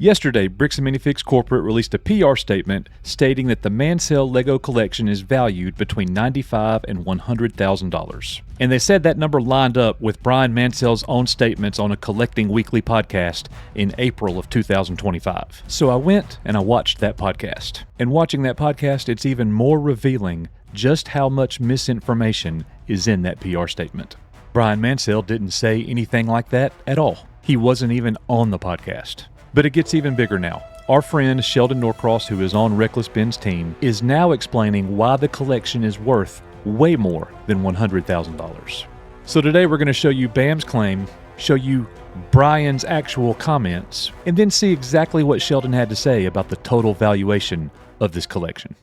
Yesterday, Bricks and Minifigs Corporate released a PR statement stating that the Mansell LEGO collection is valued between $95,000 and $100,000. And they said that number lined up with Bryan Mansell's own statements on a Collecting Weekly podcast in April of 2025. So I went and I watched that podcast. And watching that podcast, it's even more revealing just how much misinformation is in that PR statement. Bryan Mansell didn't say anything like that at all. He wasn't even on the podcast. But it gets even bigger now. Our friend Sheldon Norcross, who is on Reckless Ben's team, is now explaining why the collection is worth way more than $100,000. So today we're going to show you Bam's claim, show you Bryan's actual comments, and then see exactly what Sheldon had to say about the total valuation of this collection.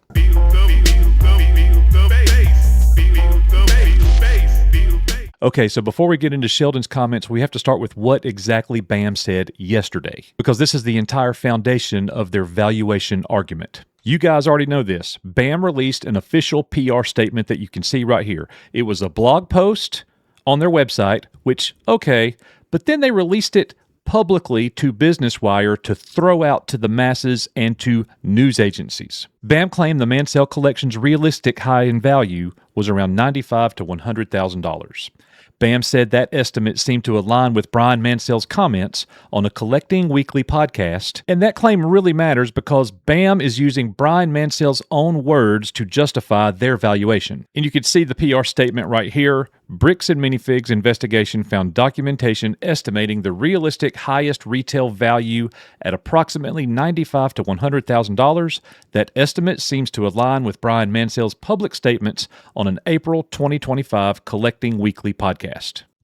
Okay, so before we get into Sheldon's comments, we have to start with what exactly Bam said yesterday, because this is the entire foundation of their valuation argument. You guys already know this. Bam released an official PR statement that you can see right here. It was a blog post on their website, which, okay, but then they released it publicly to Business Wire to throw out to the masses and to news agencies. Bam claimed the Mansell collection's realistic high in value was around $95,000 to $100,000. Bam said that estimate seemed to align with Bryan Mansell's comments on a Collecting Weekly podcast, and that claim really matters because Bam is using Bryan Mansell's own words to justify their valuation. And you can see the PR statement right here. Bricks and Minifigs investigation found documentation estimating the realistic highest retail value at approximately $95,000 to $100,000. That estimate seems to align with Bryan Mansell's public statements on an April 2025 Collecting Weekly podcast.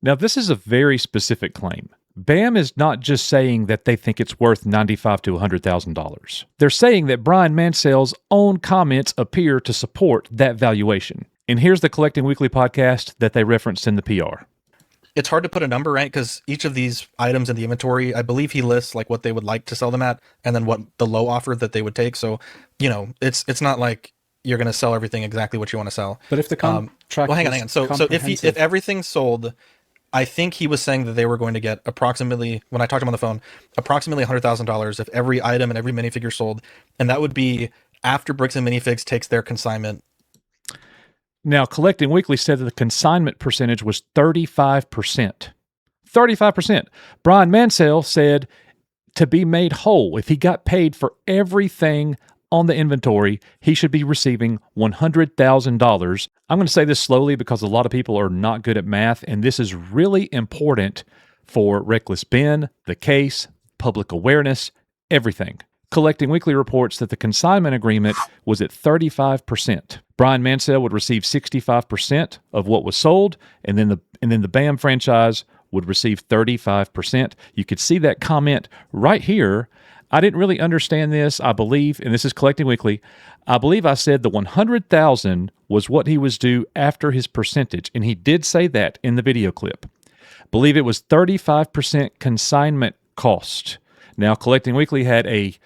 Now, this is a very specific claim. Bam is not just saying that they think it's worth $95,000 to $100,000. They're saying that Bryan Mansell's own comments appear to support that valuation. And here's the Collecting Weekly podcast that they referenced in the PR. It's hard to put a number, right? Because each of these items in the inventory, I believe he lists like what they would like to sell them at, and then what the low offer that they would take. So, you know, it's not like you're going to sell everything exactly what you want to sell. But if the contract, hang on. So if everything's sold, I think he was saying that they were going to get approximately, when I talked to him on the phone, approximately $100,000 if every item and every minifigure sold, and that would be after Bricks and Minifigs takes their consignment. Now, Collecting Weekly said that the consignment percentage was 35%. 35%. Bryan Mansell said to be made whole, if he got paid for everything on the inventory, he should be receiving $100,000. I'm going to say this slowly because a lot of people are not good at math, and this is really important for Reckless Ben, the case, public awareness, everything. Collecting Weekly reports that the consignment agreement was at 35%. Bryan Mansell would receive 65% of what was sold, and then the Bam franchise would receive 35%. You could see that comment right here. I didn't really understand this. I believe, and this is Collecting Weekly, I believe I said the $100,000 was what he was due after his percentage, and he did say that in the video clip. I believe it was 35% consignment cost. Now, Collecting Weekly had a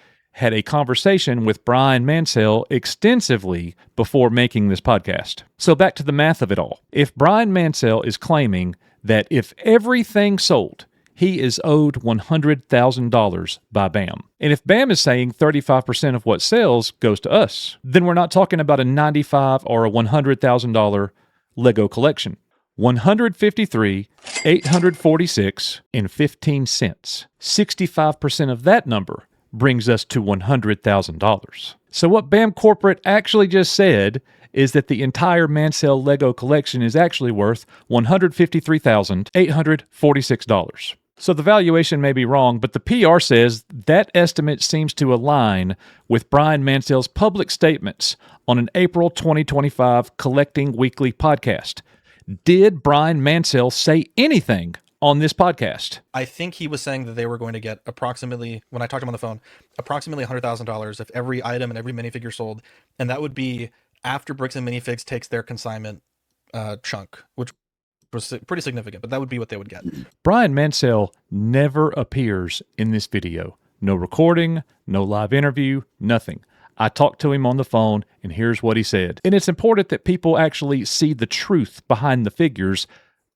conversation with Bryan Mansell extensively before making this podcast. So back to the math of it all. If Bryan Mansell is claiming that if everything sold, he is owed $100,000 by Bam. And if Bam is saying 35% of what sells goes to us, then we're not talking about a $95,000 or a $100,000 LEGO collection. $153,846.15. 65% of that number brings us to $100,000. So what Bam Corporate actually just said is that the entire Mansell LEGO collection is actually worth $153,846. So the valuation may be wrong, but the PR says that estimate seems to align with Bryan Mansell's public statements on an April 2025 Collecting Weekly podcast. Did Bryan Mansell say anything on this podcast? I think he was saying that they were going to get approximately, when I talked to him on the phone, approximately $100,000 if every item and every minifigure sold, and that would be after Bricks and Minifigs takes their consignment chunk, which was pretty significant, but that would be what they would get. Bryan Mansell never appears in this video. No recording, no live interview, nothing. I talked to him on the phone, and here's what he said. And it's important that people actually see the truth behind the figures,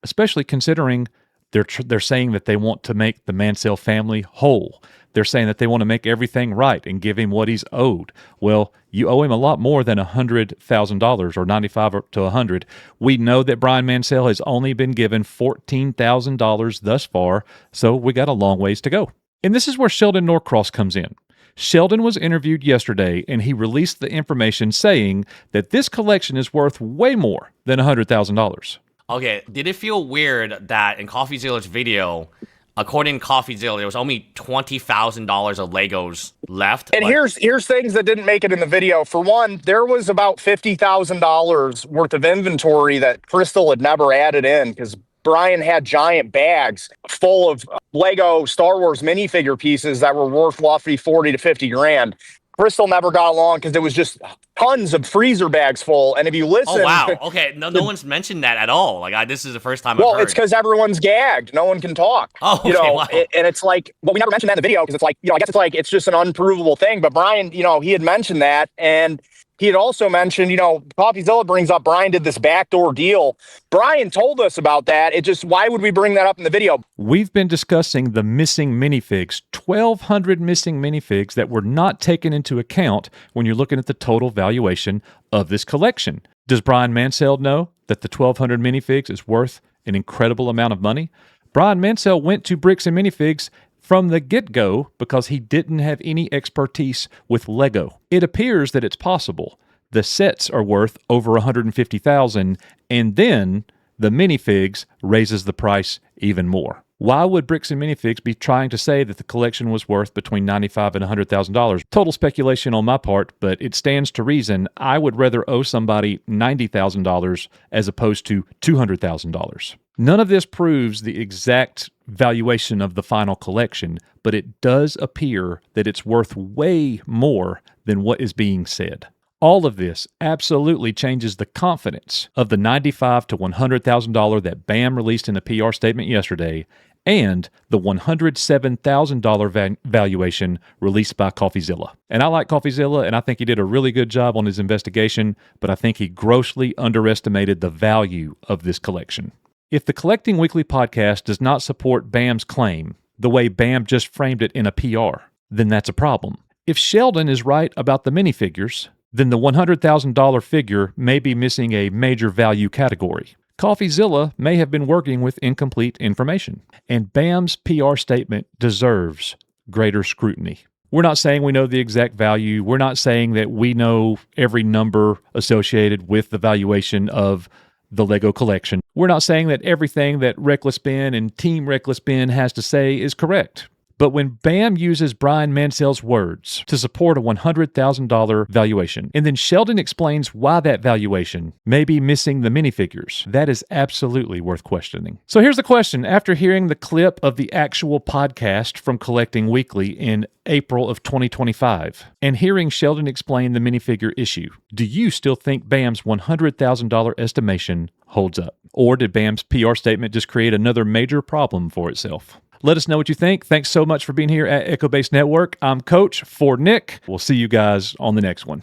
especially considering they're saying that they want to make the Mansell family whole. They're saying that they want to make everything right and give him what he's owed. Well, you owe him a lot more than $100,000 or 95 to 100. We know that Bryan Mansell has only been given $14,000 thus far, so we got a long ways to go. And this is where Sheldon Norcross comes in. Sheldon was interviewed yesterday, and he released the information saying that this collection is worth way more than $100,000. Okay, did it feel weird that in Coffeezilla's video, according to Coffeezilla, there was only $20,000 of Legos left? And here's things that didn't make it in the video. For one, there was about $50,000 worth of inventory that Crystal had never added in because Bryan had giant bags full of Lego Star Wars minifigure pieces that were worth roughly 40 to 50 grand. Crystal never got along because there was just tons of freezer bags full. And if you listen... Oh, wow. Okay, no one's mentioned that at all. Like, this is the first time I've heard. Well, it's because everyone's gagged. No one can talk. Oh, okay, wow. And it's like... Well, we never mentioned that in the video because it's like, I guess it's like, it's just an unprovable thing. But Bryan, he had mentioned that. And he had also mentioned, Coffeezilla brings up Bryan did this backdoor deal. Bryan told us about that. Why would we bring that up in the video? We've been discussing the missing minifigs, 1,200 missing minifigs that were not taken into account when you're looking at the total valuation of this collection. Does Bryan Mansell know that the 1,200 minifigs is worth an incredible amount of money? Bryan Mansell went to Bricks and Minifigs from the get-go because he didn't have any expertise with Lego. It appears that it's possible. The sets are worth over $150,000, and then the minifigs raises the price even more. Why would Bricks and Minifigs be trying to say that the collection was worth between $95,000 and $100,000? Total speculation on my part, but it stands to reason I would rather owe somebody $90,000 as opposed to $200,000. None of this proves the exact valuation of the final collection, but it does appear that it's worth way more than what is being said. All of this absolutely changes the confidence of the $95,000 to $100,000 that BAM released in a PR statement yesterday and the $107,000 valuation released by Coffeezilla. And I like Coffeezilla, and I think he did a really good job on his investigation, but I think he grossly underestimated the value of this collection. If the Collecting Weekly podcast does not support BAM's claim the way BAM just framed it in a PR, then that's a problem. If Sheldon is right about the minifigures, then the $100,000 figure may be missing a major value category. Coffeezilla may have been working with incomplete information, and BAM's PR statement deserves greater scrutiny. We're not saying we know the exact value. We're not saying that we know every number associated with the valuation of the Lego collection. We're not saying that everything that Reckless Ben and Team Reckless Ben has to say is correct. But when BAM uses Bryan Mansell's words to support a $100,000 valuation, and then Sheldon explains why that valuation may be missing the minifigures, that is absolutely worth questioning. So here's the question. After hearing the clip of the actual podcast from Collecting Weekly in April of 2025, and hearing Sheldon explain the minifigure issue, do you still think BAM's $100,000 estimation holds up? Or did BAM's PR statement just create another major problem for itself? Let us know what you think. Thanks so much for being here at Echo Base Network. I'm Coach for Nick. We'll see you guys on the next one.